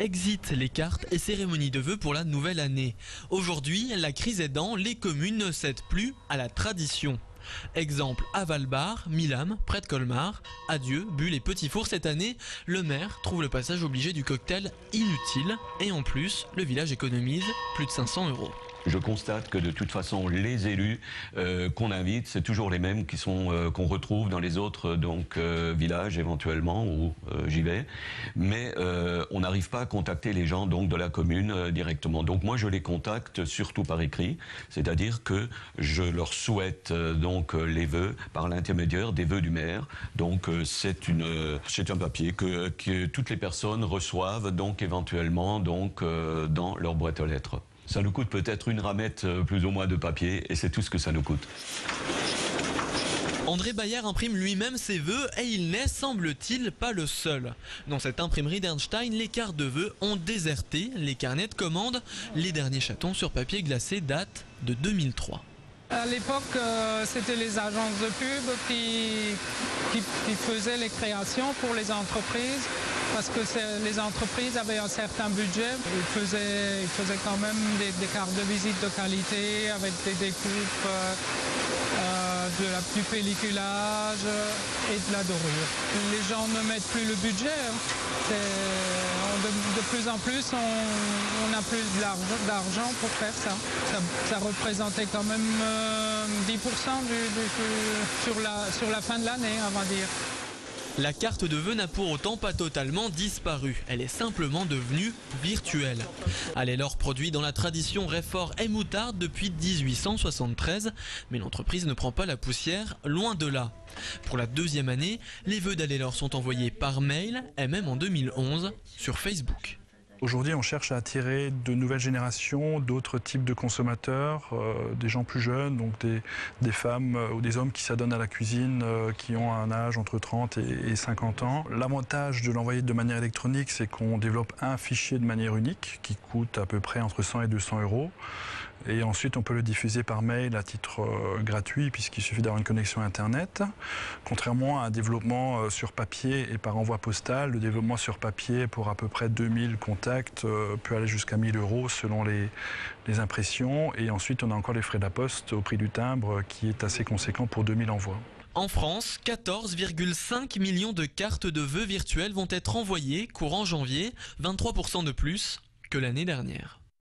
Exit les cartes et cérémonies de vœux pour la nouvelle année. Aujourd'hui, la crise aidant, les communes ne cèdent plus à la tradition. Exemple à Valbar, Milam, près de Colmar. Adieu, Bulle et Petit Four cette année. Le maire trouve le passage obligé du cocktail inutile. Et en plus, le village économise plus de 500 €. Je constate que de toute façon, les élus qu'on invite, c'est toujours les mêmes qui sont qu'on retrouve dans les autres villages éventuellement où j'y vais. Mais on n'arrive pas à contacter les gens de la commune directement. Donc moi, je les contacte surtout par écrit, c'est-à-dire que je leur souhaite les vœux par l'intermédiaire des vœux du maire. Donc c'est un papier que toutes les personnes reçoivent éventuellement dans leur boîte aux lettres. Ça nous coûte peut-être une ramette plus ou moins de papier et c'est tout ce que ça nous coûte. André Bayard imprime lui-même ses vœux et il n'est, semble-t-il, pas le seul. Dans cette imprimerie d'Ernstein, les cartes de vœux ont déserté les carnets de commandes. Les derniers chatons sur papier glacé datent de 2003. À l'époque, c'était les agences de pub qui faisaient les créations pour les entreprises, parce que les entreprises avaient un certain budget. Ils faisaient quand même des cartes de visite de qualité avec des découpes, du pelliculage et de la dorure. Les gens ne mettent plus le budget. De plus en plus, on n'a plus d'argent pour faire ça. Ça représentait quand même 10% sur la fin de l'année, on va dire. La carte de vœux n'a pour autant pas totalement disparu. Elle est simplement devenue virtuelle. Elle est alors produite dans la tradition Réfort et Moutarde depuis 1873, mais l'entreprise ne prend pas la poussière, loin de là. Pour la deuxième année, les vœux d'Allélor sont envoyés par mail et même en 2011 sur Facebook. Aujourd'hui, on cherche à attirer de nouvelles générations, d'autres types de consommateurs, des gens plus jeunes, donc des femmes ou des hommes qui s'adonnent à la cuisine, qui ont un âge entre 30 et 50 ans. L'avantage de l'envoyer de manière électronique, c'est qu'on développe un fichier de manière unique qui coûte à peu près entre 100 et 200 €. Et ensuite, on peut le diffuser par mail à titre gratuit, puisqu'il suffit d'avoir une connexion Internet. Contrairement à un développement sur papier et par envoi postal, le développement sur papier pour à peu près 2000 contacts peut aller jusqu'à 1000 € selon les impressions. Et ensuite, on a encore les frais de la poste au prix du timbre qui est assez conséquent pour 2000 envois. En France, 14,5 millions de cartes de vœux virtuelles vont être envoyées courant janvier, 23% de plus que l'année dernière.